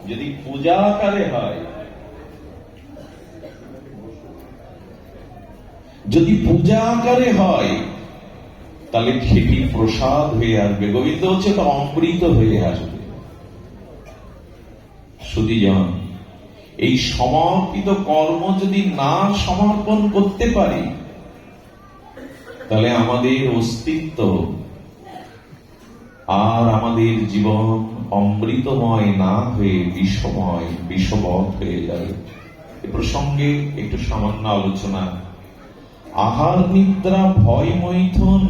যদি পূজা আকারে হয়, যদি পূজা আকারে হয়, তাহলে সেটি প্রসাদ হয়ে আসবে। গোবিন্দ হচ্ছে তো অমৃত হয়ে আসবে। সুধীজন, এই সমর্পিত কর্ম যদি না সমর্পণ করতে পারি, তাহলে আমাদের অস্তিত্ব আর আমাদের জীবন অমৃতময় না হয়ে বিষময়, বিষবৎ হয়ে যাবে। এ প্রসঙ্গে একটু সামান্য আলোচনা। আহার নিদ্রা ভয় মৈথুন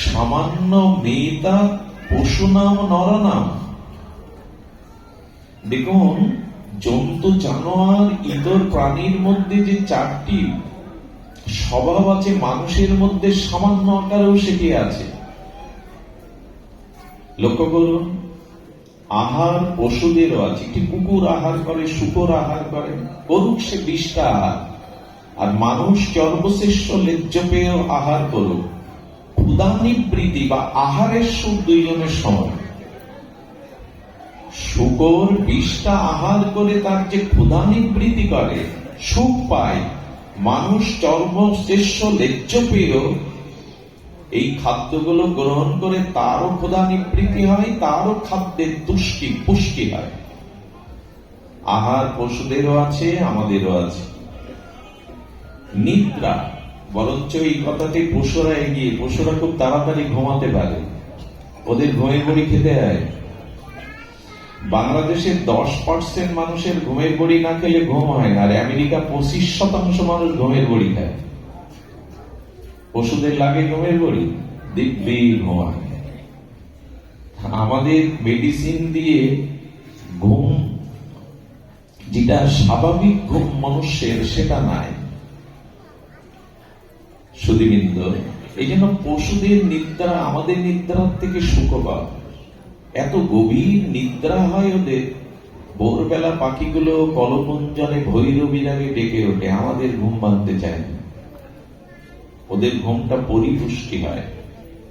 সামান্য মেতা পশু নাম নরনাম। দেখুন, জন্তু জানোয়ার ইতর প্রাণীর মধ্যে যে চারটি স্বভাব আছে, মানুষের মধ্যে সামান্য আকারেও সেটি আছে। লক্ষ্য করুন, আহার পশুদেরও আছে। একটি কুকুর আহার করে, শুকর আহার করে, করুক সে 20টা আহার। আর মানুষ সর্বশ্রেষ্ঠ লেজ্জ পেয়েও আহার করুক। ক্ষুধানিবৃত্তি বা আহারের সুখ দুইজনের সমান। শুকর 20টা আহার করে তার যে ক্ষুধানিবৃত্তি করে, সুখ পায়, মানুষ সর্বশ্রেষ্ঠ লেজ্জ পেয়েও এই খাদ্যগুলো গ্রহণ করে তারও ক্ষুধানিবৃত্তি হয়, তারও খাদ্যের পুষ্টি হয়। আহার পশুদেরও আছে, আমাদেরও আছে। নিদ্রা, বরঞ্চ এই কথাতে পশুরা এগিয়ে। পশুরা খুব তাড়াতাড়ি ঘুমাতে পারে, ওদের ঘুমের বড়ি খেতে হয়। বাংলাদেশের 10% মানুষের ঘুমের বড়ি না খেলে ঘুম হয় না, আর আমেরিকা 25% মানুষ ঘুমের বড়ি খায়। পশুদের লাগে ঘুমের বড়ি, দিব্যি ঘুমায়। আমাদের মেডিসিন দিয়ে ঘুম, যেটা স্বাভাবিক ঘুম মানুষের, সেটা নাই। সুধীবৃন্দ, এই জন্য পশুদের নিদ্রা আমাদের নিদ্রার থেকে সুখকর। এত গভীর নিদ্রা হয় ওদের। ভোরবেলা পাখিগুলো কলকুঞ্জনে ভৈরবী রাগে ডেকে ওঠে, আমাদের ঘুম ভাঙতে চায় না। ওদের ঘুমটা পরিপুষ্টি হয়।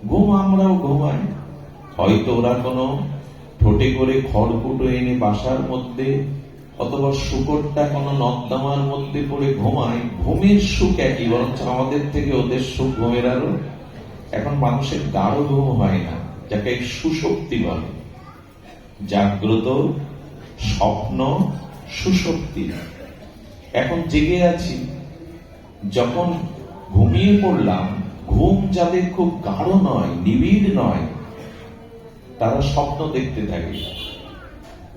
ঘুম আমরাও ঘুমাই। হয়তো ওরা কোনো ঠোঁটে করে খড়কুটো এনে বাসার মধ্যে, অথবা শুকরটা কোনো নর্দমার মধ্যে পড়ে ঘুমায়। ঘুমের সুখ একই, বরঞ্চ আমাদের থেকে ওদের সুখ ঘুমের আরো। এখন মানুষের গাঢ় ঘুম হয় না, যাকে সুশক্তি বলে। জাগ্রত, স্বপ্ন, সুশক্তি। এখন জেগে আছি, যখন ঘুমিয়ে পড়লাম, ঘুম যাদের খুব গাঢ় নয়, নিবিড় নয়, তারা স্বপ্ন দেখতে থাকে।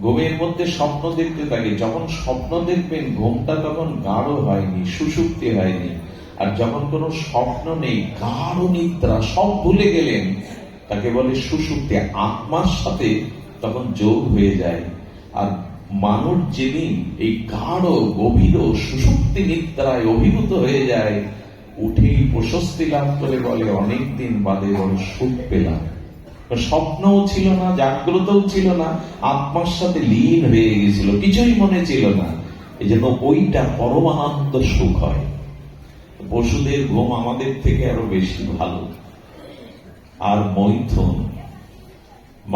ঘুমের মধ্যে স্বপ্ন দেখতে থাকে। যখন স্বপ্ন দেখবেন, ঘুমটা তখন গাঢ় হয়নি, সুষুপ্তি হয়নি। আর যখন কোনো স্বপ্ন নেই, গাঢ় নিদ্রা, সব ভুলে গেলেন, তাকে বলে সুষুপ্তি। আত্মার সাথে তখন যোগ হয়ে যায়। আর মানুষ যেদিন এই গাঢ় গভীর সুষুপ্তি নিদ্রায় অভিভূত হয়ে যায়, উঠেই প্রশস্তি লাভ করে বলে, অনেকদিন বাদে বড় সুখ পেলাম। স্বপ্নও ছিল না, জাগ্রতও ছিল না, আত্মার সাথে লীন হয়ে গেছিল, কিছুই মনে ছিল না। এই জন্য ওইটা পরমানন্দ সুখ হয়। পশুদের ঘুম আমাদের থেকে আরো বেশি ভালো। আর মৈথুন,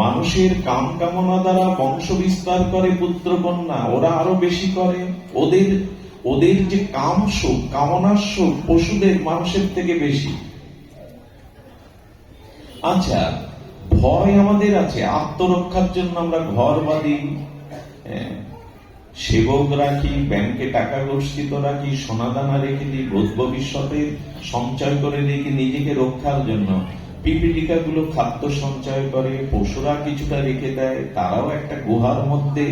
মানুষের কাম কামনা দ্বারা বংশ বিস্তার করে, পুত্র কন্যা, ওরা আরো বেশি করে। ওদের যে কাম সুখ, কামনার সুখ পশুদের মানুষের থেকে বেশি। আচ্ছা, ভয় আমাদের আছে। আত্মরক্ষার জন্য আমরা ঘর বাঁধি, সেবক রাখি, ব্যাংকে টাকা গচ্ছিত রাখি, সোনাদানা রেখে দিই, ভূত ভবিষ্যতে সঞ্চয় করে রেখে নিজেকে রক্ষার জন্য। পিপিলিকা গুলো খাদ্য সঞ্চয় করে, পশুরা কিছুটা রেখে দেয়, তারাও একটা গুহার মধ্যে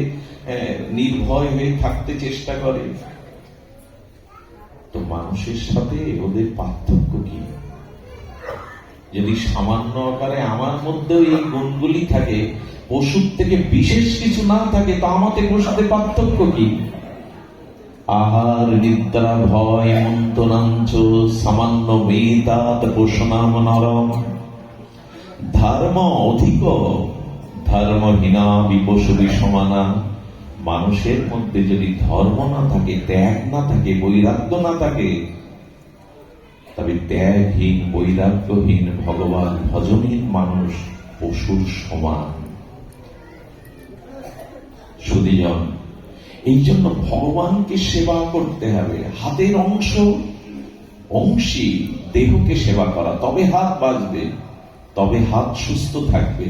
নির্ভয় হয়ে থাকতে চেষ্টা করে। তো মানুষের সাথে ওদের পার্থক্য কি? যদি সামান্য আকারে আমার মধ্যেও এই গুণগুলি থাকে, পশুর থেকে বিশেষ কিছু না থাকে, তা আমাদের পশুদের পার্থক্য কি? আহার নিদ্রা ভয় মন্ত্রণাঞ্চ সামান্য মেতাৎ পশুনাম নরম। ধর্ম অধিক ধর্মহীনা বিপশুরি সমানা। মানুষের মধ্যে যদি ধর্ম না থাকে, ত্যাগ না থাকে, বৈরাগ্য না থাকে, তবে ত্যাগহীন, বৈরাগ্যহীন, ভগবান ভজনহীন মানুষ পশুর সমান। সুধীজন। এই জন্য ভগবানকে সেবা করতে হবে। হাতের অংশী দেহকে সেবা করা, তবে হাত বাঁচবে, তবে হাত সুস্থ থাকবে।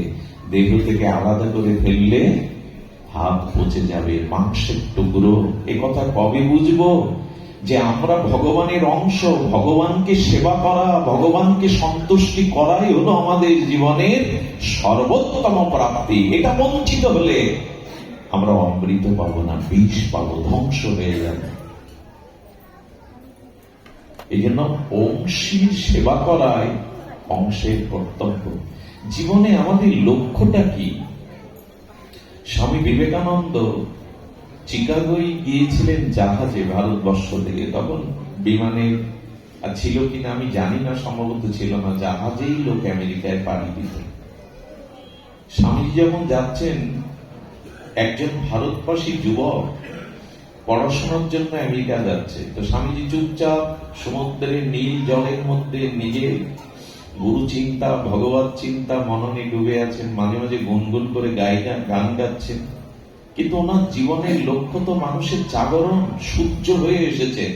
দেহ থেকে আলাদা করে ফেললে হাত পচে যাবে, মাংসের টুকরো। এ কথা কবে বুঝবো যে আমরা ভগবানের অংশ? ভগবানকে সেবা করা, ভগবানকে সন্তুষ্টি করাই হলো আমাদের জীবনের সর্বোত্তম প্রাপ্তি। এটা বঞ্চিত হলে আমরা অমৃত পাবো না, বিষ পাবো, ধ্বংস হয়ে যাবে। এই জন্য অংশীর সেবা করাই অংশের কর্তব্য। জীবনে আমাদের লক্ষ্যটা কি? স্বামী বিবেকানন্দ চিকাগোয় গিয়েছিলেন জাহাজে ভারতবর্ষ থেকে। তখন বিমানে ছিল কিনা আমি জানি না, সম্ভবত ছিল না, জাহাজেই লোক আমেরিকায় পাড়ি দিত। স্বামীজি যখন যাচ্ছেন, একজন ভারতবাসী যুবক পড়াশোনার জন্য আমেরিকা যাচ্ছে। তো স্বামীজি চুপচাপ সমুদ্রের নীল জলের মধ্যে নিজে গুরু চিন্তা, ভগবত চিন্তা মননে ডুবে আছেন। মাঝে মাঝে গুনগুন করে গান গাচ্ছেন। কিন্তু ওনার জীবনের লক্ষ্য তো মানুষের জাগরণ। সূর্য হয়ে এসেছেন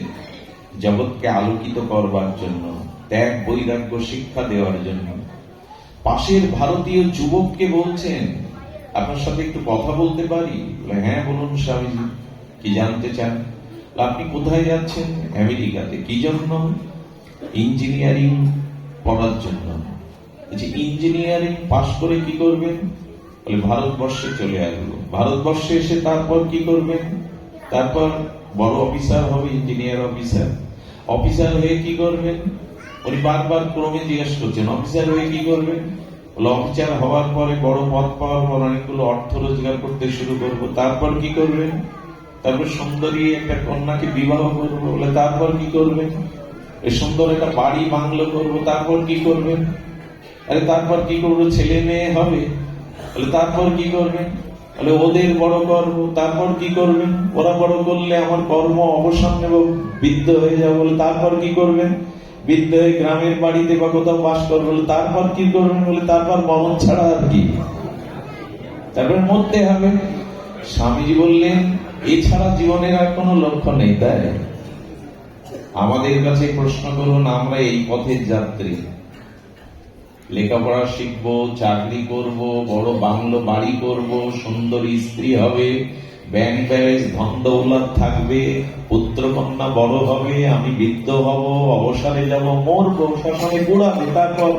জগৎকে আলোকিত করবার জন্য, ত্যাগ বৈরাগ্য শিক্ষা দেওয়ার জন্য। পাশের ভারতীয় যুবককে বলছেন, আপনার সাথে একটু কথা বলতে পারি? হ্যাঁ বলুন স্বামীজি, কি জানতে চান? আপনি কোথায় যাচ্ছেন? আমেরিকাতে। কি জন্য? ইঞ্জিনিয়ারিং পড়ার জন্য। ইঞ্জিনিয়ারিং পাশ করে কি করবেন? বলে ভারতবর্ষে চলে আসবো। ভারতবর্ষে এসে তারপর কি করবেন? তারপর বড় অফিসার হবে, ইঞ্জিনিয়ার অফিসার। অফিসার হয়ে কি করবেন? উনি বারবার ক্রমে জিজ্ঞেস করছেন, অফিসার হয়ে কি করবেন? অফিসার হওয়ার পরে বড় পদ পাওয়ার পর অনেকগুলো অর্থ রোজগার করতে শুরু করবো। তারপর কি করবেন? তারপর সুন্দরী একটা কন্যাকে বিবাহ করবো। বলে তারপর কি করবেন? এই সুন্দর একটা বাড়ি বাংলো করবো। তারপর কি করবেন? আরে তারপর কি করবো? ছেলে মেয়ে হবে। বলে তারপর কি করবেন? বলে ওদের বড় করবো। তারপর কি করবেন? ওরা বড় করলে আমার কর্ম অবসান নেব, বৃদ্ধ হয়ে যাবো। বলে তারপর কি করবেন? বৃদ্ধ হয়ে গ্রামের বাড়িতে বা কোথাও বাস করবো। বলে তারপর কি করবেন? বলে তারপর মরণ ছাড়া আর কি? তারপর মরতে হবে। স্বামীজি বললেন, এছাড়া জীবনের আর কোনো লক্ষ্য নেই। তাই আমাদের কাছে প্রশ্ন করুন, আমরা এই পথের যাত্রী। লেখাপড়া শিখবো, চাকরি করব, বড় বাংলো বাড়ি করব, সুন্দরী স্ত্রী হবে, ব্যাংক ব্যালেন্স ধন দৌলত থাকবে, পুত্র কন্যা বড় হবে, আমি বৃদ্ধ হব, অবসরে যাব, মরবো, শ্মশানে বুড়াবে। তারপর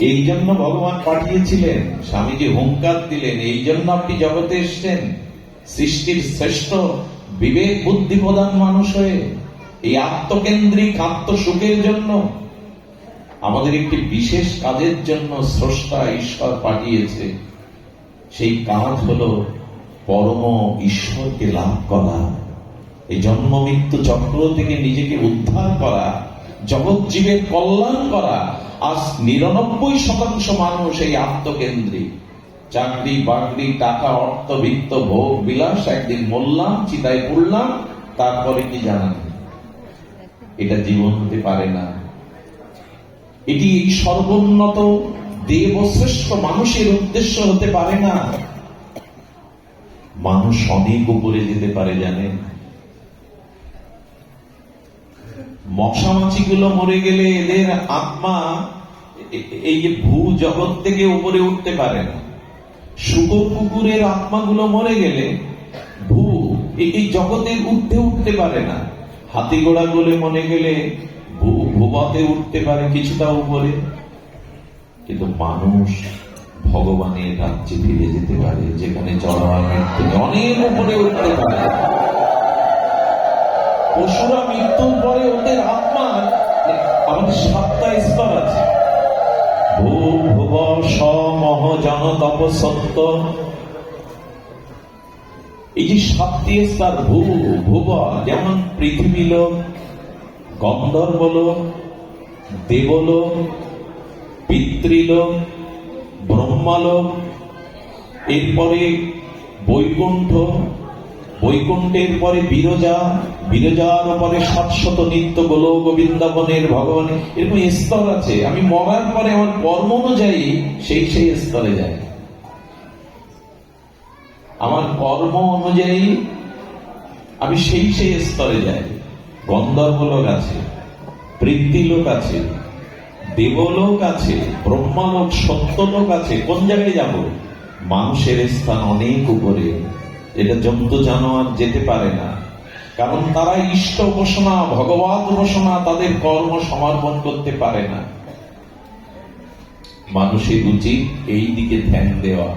এই জন্য ভগবান পাঠিয়েছিলেন। স্বামীজি হুঙ্কার দিলেন, এই জন্য আপনি জগতে এসছেন, সৃষ্টির শ্রেষ্ঠ বিবেক বুদ্ধি প্রধান মানুষ হয়ে, এই আত্মকেন্দ্রিক আত্মসুখের জন্য। আমাদের একটি বিশেষ কাজের জন্য স্রষ্টা ঈশ্বর পাঠিয়েছে। সেই কাজ হলো পরম ঈশ্বরকে লাভ করা, এই জন্ম মৃত্যু চক্র থেকে নিজেকে উদ্ধার করা, জগৎ জীবের কল্যাণ করা। আজ 99% মানুষ এই আত্মকেন্দ্রিক। চাকরি বাকরি, টাকা, অর্থ, বৃত্ত, ভোগ বিলাস, একদিন মরলাম, চিতায় পড়লাম, তারপরে কি জানান? এটা জীবন হতে পারে না। এটি সর্বোন্নত দেবশ্রেষ্ঠ মানুষের উদ্দেশ্য হতে পারে না। মানুষ অনেক উপরে যেতে পারে, জানেন? মশামাছি গুলো মরে গেলে এদের আত্মা এই যে ভূ জগৎ থেকে উপরে উঠতে পারে না। শুকর কুকুরের আত্মাগুলো মরে গেলে এই জগতের উঠতে পারে না। হাতি ঘোড়া গুলো মরে গেলে ভূপথে উঠতে পারে কিছুটা উপরে, কিন্তু মানুষ ভগবানের রাজ্যে ফিরে যেতে পারে, যেখানে জড়া মৃত্যু অনেক উপরে উঠতে পারে। পশুরা মৃত্যুর পরে ওদের আত্মা, আমাদের 7টা স্তর আছে, ভূ ভুব স মহ জন তপ সত্য। এই যে 7টি স্তর, ভুব যেমন পৃথিবী লোক, গন্ধর্ব লোক, দেবলোক, পিতৃলোক, ব্রহ্মালোক, এরপরে বৈকুণ্ঠ, বৈকুণ্ঠের পরে বিরজা, বিরজার পরে 700 নিত্য গোলক বৃন্দাবনের ভগবান। এরকম স্তর আছে। আমি মরার পরে আমার কর্ম অনুযায়ী সেই স্তরে যাই। আমার কর্ম অনুযায়ী আমি সেই সেই স্তরে যাই। গন্ধর্ব লোক আছে, পৃথ্বীলোক আছে, দেবলোক আছে, ব্রহ্মালোক, সত্যলোক আছে। কোন জায়গায় যাব? মানুষের স্থান অনেক উপরে, এটা জন্তু জানোয়ার যেতে পারে না। কারণ তারা ইষ্ট উপাসনা, ভগবত উপাসনা, তাদের কর্ম সমর্পণ করতে পারে না। মানুষের উচিত এই দিকে ধ্যান দেওয়া।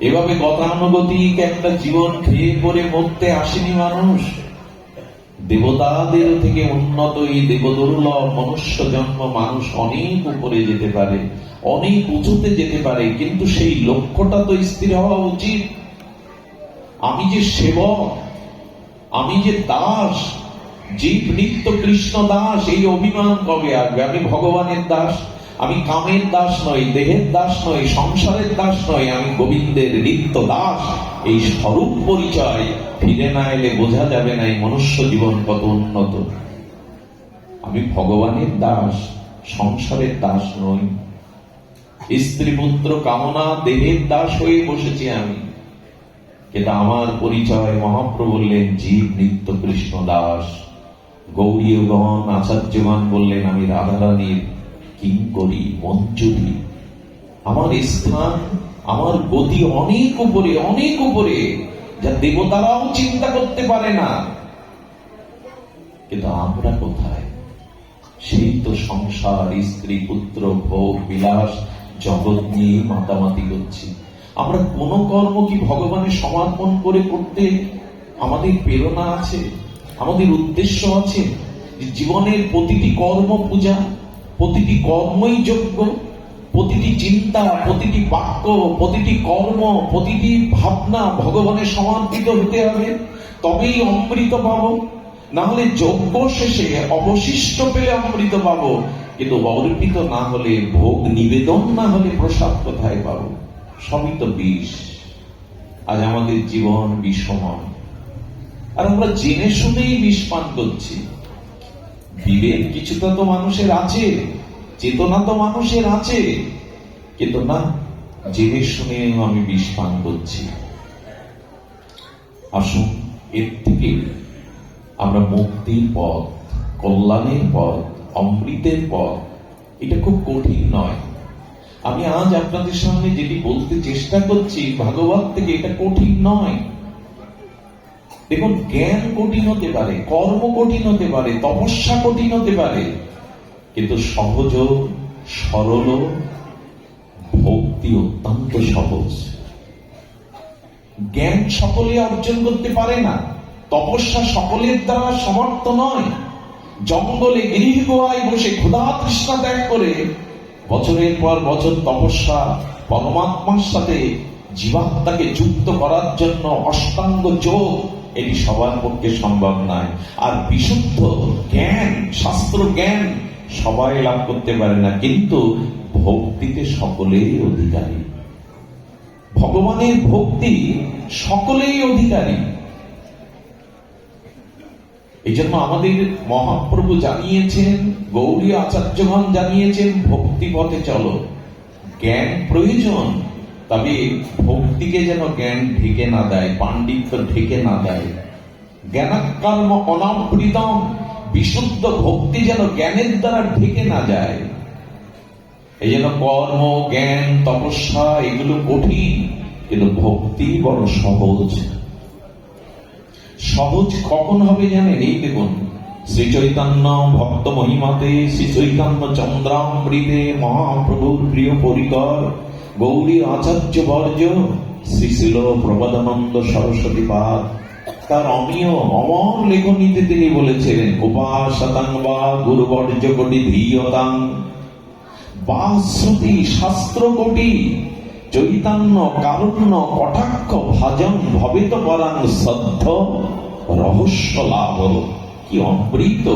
এভাবে গতানুগতিক একটা জীবন খেয়ে পরে মরতে আসেনি মানুষ। দেবতাদের থেকে উন্নত এই দেবদুর্লভ মনুষ্য জন্ম মানুষ অনেক উপরে যেতে পারে, অনেক উঁচুতে যেতে পারে, কিন্তু সেই লক্ষ্যটা তো স্থির হওয়া উচিত। আমি যে সেবক, আমি যে দাস, জীব নিত্য কৃষ্ণ দাস, এই অভিমান কবে আসবে? আমি ভগবানের দাস, আমি কামের দাস নই, দেহের দাস নই, সংসারের দাস নই, আমি গোবিন্দের নিত্য দাস। এই স্বরূপ পরিচয় ফিরে না এলে বোঝা যাবে না এই মনুষ্য জীবন কত উন্নত। আমি ভগবানের দাস, সংসারের দাস নই। স্ত্রী পুত্র কামনা দেহের দাস হয়ে বসেছি আমি, কিন্তু আমার পরিচয় মহাপ্রভু বললেন জীব নিত্য কৃষ্ণ দাস। গৌরীয়গণ, আচার্যগণ বললেন আমি রাধারানীর কিঙ্করী, মঞ্জুরি। আমার স্থান, আমার গতি অনেক উপরে, অনেক উপরে, যা দেবতারাও চিন্তা করতে পারে না। কিন্তু আমরা কোথায়? সেই তো সংসার, স্ত্রী পুত্র, ভোগ বিলাস, জগৎ নিয়ে মাতামাতি করছি। আমরা কোন কর্ম কি ভগবানের সমর্পণ করে করতে আমাদের প্রেরণা আছে, আমাদের উদ্দেশ্য আছে? জীবনের প্রতিটি কর্ম পূজা, প্রতিটি কর্মই যজ্ঞ, প্রতিটি চিন্তা, প্রতিটি বাক্য, প্রতিটি কর্ম, প্রতিটি ভাবনা ভগবানের সমর্পিত হতে হবে, তবেই অমৃত পাবো। না হলে যজ্ঞ শেষে অবশিষ্ট পেলে অমৃত পাবো, কিন্তু অর্পিত না হলে, ভোগ নিবেদন না হলে প্রসাদ কোথায় পাবো? সবই তো বিষ। আজ আমাদের জীবন বিষময়, আর আমরা জেনে শুনেই বিষ পান করছি। বিবেক কিছুটা তো মানুষের আছে, চেতনা তো মানুষের আছে, কিন্তু না, জেনে শুনে আমি বিষ পান করছি। আসুন, এর থেকে আমরা মুক্তির পথ, কল্যাণের পথ, অমৃতের পথ, এটা খুব কঠিন নয়। আমি আজ আপনাদের সামনে যেটি বলতে চেষ্টা করছি ভাগবত থেকে, এটা কঠিন নয়। দেখুন, জ্ঞান কঠিন হতে পারে, কর্ম কঠিন হতে পারে, তপস্যা কঠিন হতে পারে, কিন্তু সহজ, সরল ভক্তি অত্যন্ত সহজ। জ্ঞান সকলে অর্জন করতে পারে না, তপস্যা সকলের দ্বারা সমর্থ নয়। জঙ্গলে গৃহগুহায় বসে ক্ষুধা তৃষ্ণা ত্যাগ করে বছরের পর বছর তপস্যা, পরমাত্মার সাথে জীবাত্মাকে যুক্ত করার জন্য অষ্টাঙ্গ যোগ, এটি সবার পক্ষে সম্ভব নয়। আর বিশুদ্ধ জ্ঞান, শাস্ত্র জ্ঞান সবাই লাভ করতে পারে না, কিন্তু ভক্তিতে সকলেই অধিকারী। ভগবানের ভক্তি সকলেই অধিকারী। এই জন্য আমাদের মহাপ্রভু জানিয়েছেন, গৌরী আচার্যগণ জানিয়েছেন, ভক্তি পথে চলো। জ্ঞান প্রয়োজন, তবে ভক্তিকে যেন জ্ঞান ঢেকে না দেয়, পাণ্ডিত্য ঢেকে না দেয়। জ্ঞানাকর্ম অনাবৃতম, বিশুদ্ধ ভক্তি যেন জ্ঞানের দ্বারা ঢেকে না যায়। এই জন্য কর্ম, জ্ঞান, তপস্যা এগুলো কঠিন, কিন্তু ভক্তি বড় সহজ। সহজ কখন হবে জানেন? এই দেখুন, শ্রী চৈতন্য ভক্ত মহিমাতে, শ্রী চৈতন্য চন্দ্রামৃতে, মহাপ্রভুর প্রিয় পরিকর গৌরী আচার্য বর্জ শ্রী শিল প্রবোধানন্দ সরস্বতী পাদ তার অমীয় অমর লেখনীতে তিনি বলেছিলেন, উপাসতাং বা গুরুবর্জ কোটি ধীয়তাং বা শ্রুতি শাস্ত্র কোটি চৈতন্য কারুণ্য কটাক্ষ ভাজন ভবিত পরাং শ্রদ্ধ রহস্য লাভ। কি অমৃত!